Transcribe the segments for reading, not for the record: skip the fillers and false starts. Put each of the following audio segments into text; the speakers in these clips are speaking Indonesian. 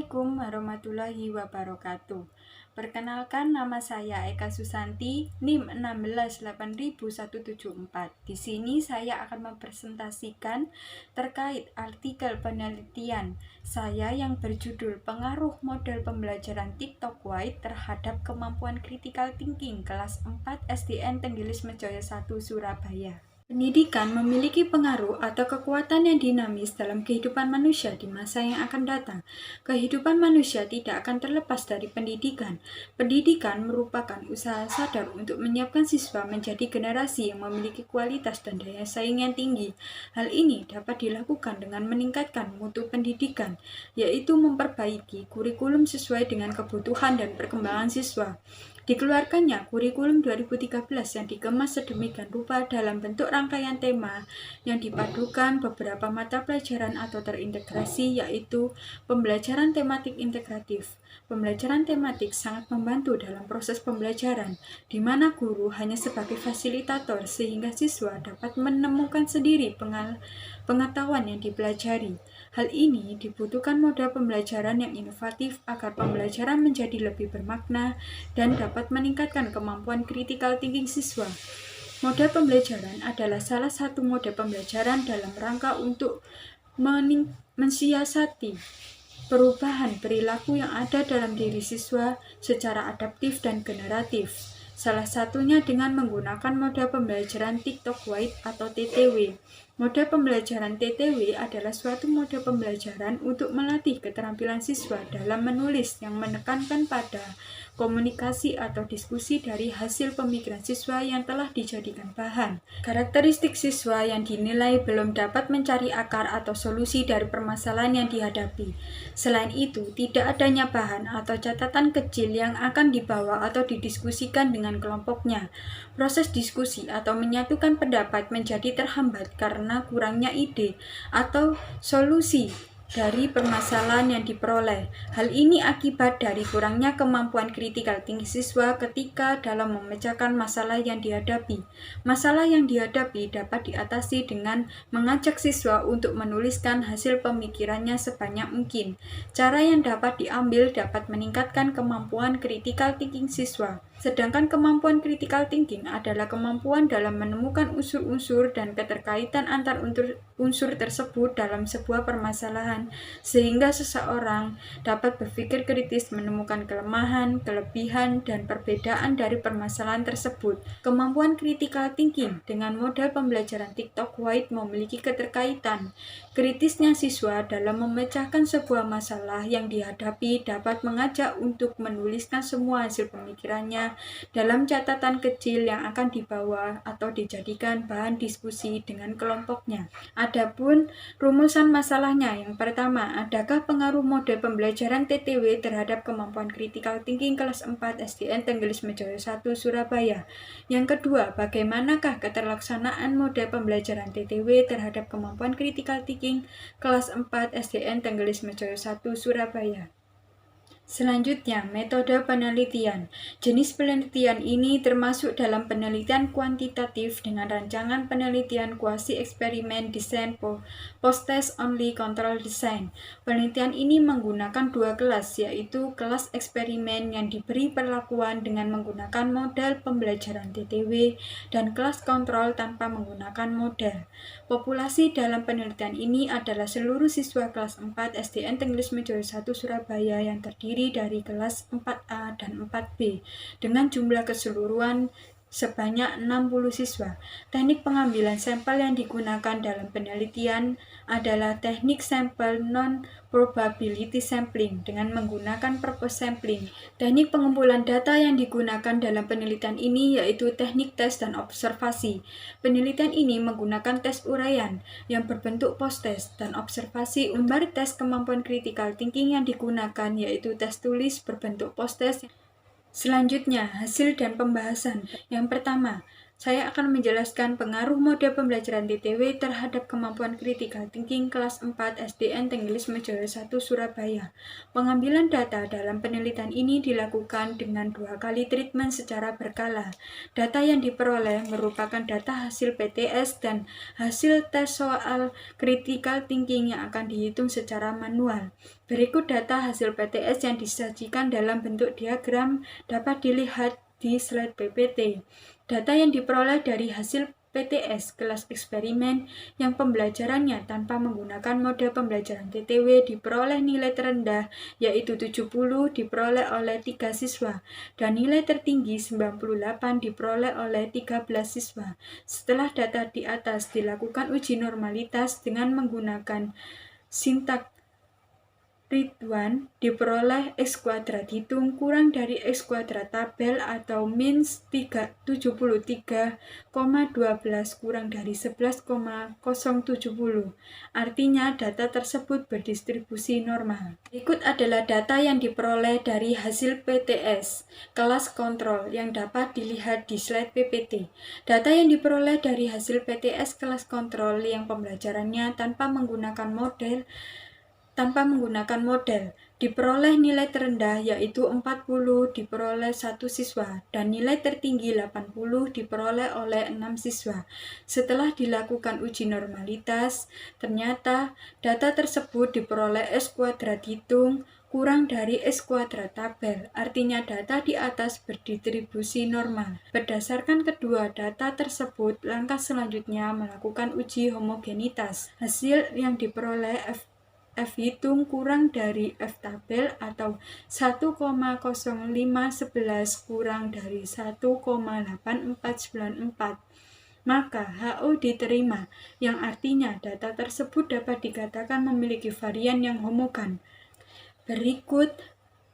Assalamualaikum warahmatullahi wabarakatuh. Perkenalkan, nama saya Eka Susanti, NIM 168174. Di sini saya akan mempresentasikan terkait artikel penelitian saya yang berjudul Pengaruh Model Pembelajaran TikTok White terhadap Kemampuan Critical Thinking kelas 4 SDN Tenggilis Mejoyo 1 Surabaya. Pendidikan memiliki pengaruh atau kekuatan yang dinamis dalam kehidupan manusia di masa yang akan datang. Kehidupan manusia tidak akan terlepas dari pendidikan. Pendidikan merupakan usaha sadar untuk menyiapkan siswa menjadi generasi yang memiliki kualitas dan daya saing yang tinggi. Hal ini dapat dilakukan dengan meningkatkan mutu pendidikan, yaitu memperbaiki kurikulum sesuai dengan kebutuhan dan perkembangan siswa. Dikeluarkannya kurikulum 2013 yang dikemas sedemikian rupa dalam bentuk rangkaian tema yang dipadukan beberapa mata pelajaran atau terintegrasi, yaitu pembelajaran tematik integratif. Pembelajaran tematik sangat membantu dalam proses pembelajaran, di mana guru hanya sebagai fasilitator sehingga siswa dapat menemukan sendiri pengetahuan yang dipelajari. Hal ini dibutuhkan model pembelajaran yang inovatif agar pembelajaran menjadi lebih bermakna dan dapat meningkatkan kemampuan critical thinking siswa. Model pembelajaran adalah salah satu model pembelajaran dalam rangka untuk mensiasati perubahan perilaku yang ada dalam diri siswa secara adaptif dan generatif. Salah satunya dengan menggunakan model pembelajaran TikTok White atau TTW. Model pembelajaran TTW adalah suatu model pembelajaran untuk melatih keterampilan siswa dalam menulis yang menekankan pada komunikasi atau diskusi dari hasil pemikiran siswa yang telah dijadikan bahan. Karakteristik siswa yang dinilai belum dapat mencari akar atau solusi dari permasalahan yang dihadapi. Selain itu, tidak adanya bahan atau catatan kecil yang akan dibawa atau didiskusikan dengan kelompoknya. Proses diskusi atau menyatukan pendapat menjadi terhambat karena kurangnya ide atau solusi dari permasalahan yang diperoleh. Hal ini akibat dari kurangnya kemampuan critical thinking siswa ketika dalam memecahkan masalah yang dihadapi. Masalah yang dihadapi dapat diatasi dengan mengajak siswa untuk menuliskan hasil pemikirannya sebanyak mungkin. Cara yang dapat diambil dapat meningkatkan kemampuan critical thinking siswa. Sedangkan kemampuan critical thinking adalah kemampuan dalam menemukan unsur-unsur dan keterkaitan antar unsur tersebut dalam sebuah permasalahan, sehingga seseorang dapat berpikir kritis, menemukan kelemahan, kelebihan, dan perbedaan dari permasalahan tersebut. Kemampuan critical thinking dengan model pembelajaran TikTok White memiliki keterkaitan. Kritisnya siswa dalam memecahkan sebuah masalah yang dihadapi dapat mengajak untuk menuliskan semua hasil pemikirannya dalam catatan kecil yang akan dibawa atau dijadikan bahan diskusi dengan kelompoknya. Adapun rumusan masalahnya, yang pertama, adakah pengaruh model pembelajaran TTW terhadap kemampuan critical thinking kelas 4 SDN Tenggilis Mejoyo 1 Surabaya? Yang kedua, bagaimanakah keterlaksanaan model pembelajaran TTW terhadap kemampuan critical thinking kelas 4 SDN Tenggilis Mejoyo 1 Surabaya? Selanjutnya, metode penelitian. Jenis penelitian ini termasuk dalam penelitian kuantitatif dengan rancangan penelitian quasi-eksperimen desain post-test only control design. Penelitian ini menggunakan dua kelas, yaitu kelas eksperimen yang diberi perlakuan dengan menggunakan model pembelajaran TTW dan kelas kontrol tanpa menggunakan model. Populasi dalam penelitian ini adalah seluruh siswa kelas 4 SDN Tenggilis Mejoyo 1 Surabaya yang terdiri dari kelas 4A dan 4B dengan jumlah keseluruhan sebanyak 60 siswa. Teknik pengambilan sampel yang digunakan dalam penelitian adalah teknik sampel non-probability sampling dengan menggunakan purpose sampling. Teknik pengumpulan data yang digunakan dalam penelitian ini yaitu teknik tes dan observasi. Penelitian ini menggunakan tes uraian yang berbentuk post-test dan observasi umbar tes kemampuan critical thinking yang digunakan yaitu tes tulis berbentuk post-test. Selanjutnya, hasil dan pembahasan. Yang pertama, Saya akan menjelaskan pengaruh model pembelajaran TTW terhadap kemampuan critical thinking kelas 4 SDN Tenggelis Mejaya 1 Surabaya. Pengambilan data dalam penelitian ini dilakukan dengan 2 kali treatment secara berkala. Data yang diperoleh merupakan data hasil PTS dan hasil tes soal critical thinking yang akan dihitung secara manual. Berikut data hasil PTS yang disajikan dalam bentuk diagram dapat dilihat di slide PPT. Data yang diperoleh dari hasil PTS kelas eksperimen yang pembelajarannya tanpa menggunakan model pembelajaran TTW diperoleh nilai terendah yaitu 70 diperoleh oleh 3 siswa dan nilai tertinggi 98 diperoleh oleh 13 siswa. Setelah data di atas dilakukan uji normalitas dengan menggunakan sintak Ridwan diperoleh X kuadrat hitung kurang dari X kuadrat tabel atau min 73,12 kurang dari 11,070. Artinya data tersebut berdistribusi normal. Berikut adalah data yang diperoleh dari hasil PTS kelas kontrol yang dapat dilihat di slide PPT. Data yang diperoleh dari hasil PTS kelas kontrol yang pembelajarannya tanpa menggunakan model diperoleh nilai terendah yaitu 40 diperoleh 1 siswa dan nilai tertinggi 80 diperoleh oleh 6 siswa. Setelah dilakukan uji normalitas, ternyata data tersebut diperoleh X kuadrat hitung kurang dari X kuadrat tabel, artinya data di atas berdistribusi normal. Berdasarkan kedua data tersebut, langkah selanjutnya melakukan uji homogenitas. Hasil yang diperoleh F hitung kurang dari F tabel atau 1,0511 kurang dari 1,8494. Maka HO diterima, yang artinya data tersebut dapat dikatakan memiliki varian yang homogen. Berikut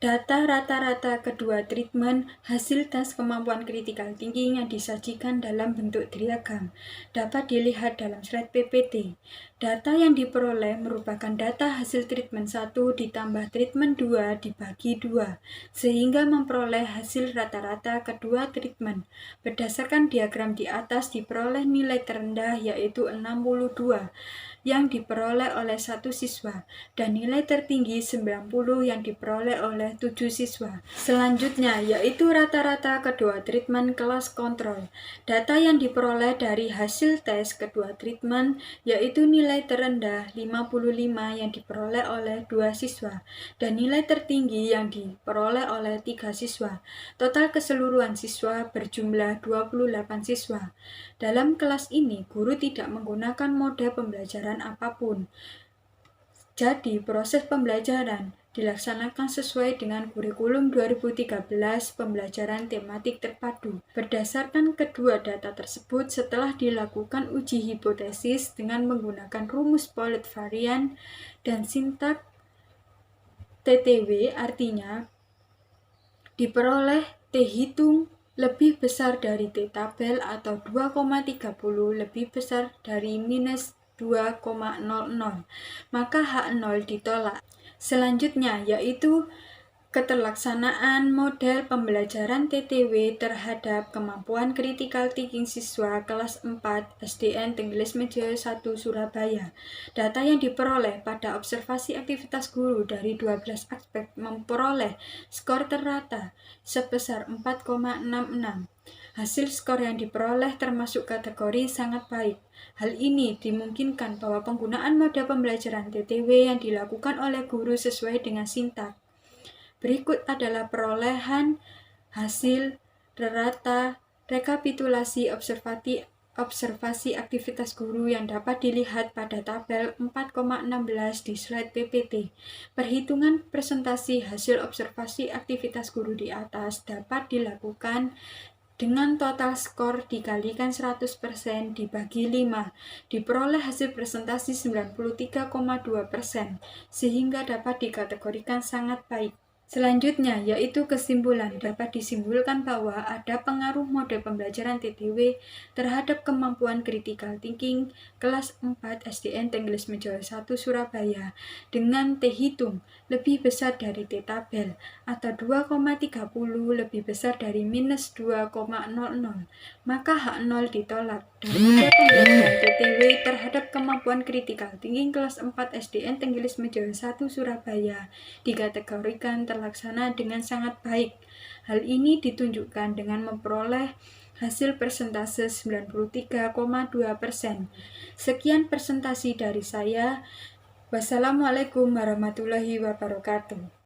data rata-rata kedua treatment hasil tes kemampuan critical thinking yang disajikan dalam bentuk diagram dapat dilihat dalam slide PPT. Data yang diperoleh merupakan data hasil treatment 1 ditambah treatment 2 dibagi 2, sehingga memperoleh hasil rata-rata kedua treatment. Berdasarkan diagram di atas diperoleh nilai terendah yaitu 62 yang diperoleh oleh 1 siswa dan nilai tertinggi 90 yang diperoleh oleh 7 siswa. Selanjutnya yaitu rata-rata kedua treatment kelas kontrol. Data yang diperoleh dari hasil tes kedua treatment yaitu nilai terendah 55 yang diperoleh oleh 2 siswa dan nilai tertinggi yang diperoleh oleh 3 siswa. Total keseluruhan siswa berjumlah 28 siswa. Dalam kelas ini, guru tidak menggunakan model pembelajaran apapun. Jadi, proses pembelajaran dilaksanakan sesuai dengan kurikulum 2013 pembelajaran tematik terpadu. Berdasarkan kedua data tersebut, setelah dilakukan uji hipotesis dengan menggunakan rumus Polet varian dan sintak TTW, artinya diperoleh T hitung lebih besar dari T tabel atau 2,30 lebih besar dari minus 2,00, maka H0 ditolak. Selanjutnya yaitu keterlaksanaan model pembelajaran TTW terhadap kemampuan critical thinking siswa kelas 4 SDN Tenggelis Mejaya 1 Surabaya. Data yang diperoleh pada observasi aktivitas guru dari 12 aspek memperoleh skor terrata sebesar 4,66. Hasil skor yang diperoleh termasuk kategori sangat baik. Hal ini dimungkinkan bahwa penggunaan model pembelajaran TTW yang dilakukan oleh guru sesuai dengan sintak. Berikut adalah perolehan hasil rata rekapitulasi observasi aktivitas guru yang dapat dilihat pada tabel 4,16 di slide PPT. Perhitungan presentasi hasil observasi aktivitas guru di atas dapat dilakukan dengan total skor dikalikan 100% dibagi 5, diperoleh hasil presentasi 93,2%, sehingga dapat dikategorikan sangat baik. Selanjutnya, yaitu kesimpulan, dapat disimpulkan bahwa ada pengaruh mode pembelajaran TTW terhadap kemampuan critical thinking kelas 4 SDN Tenggelis Mejoyo 1 Surabaya dengan T hitung lebih besar dari T tabel atau 2,30 lebih besar dari minus 2,00. Maka H0 ditolak dan mode pembelajaran TTW terhadap kemampuan critical thinking kelas 4 SDN Tenggelis Mejoyo 1 Surabaya dikategorikan terlaksana dengan sangat baik. Hal ini ditunjukkan dengan memperoleh hasil persentase 93,2%. Sekian presentasi dari saya. Wassalamualaikum warahmatullahi wabarakatuh.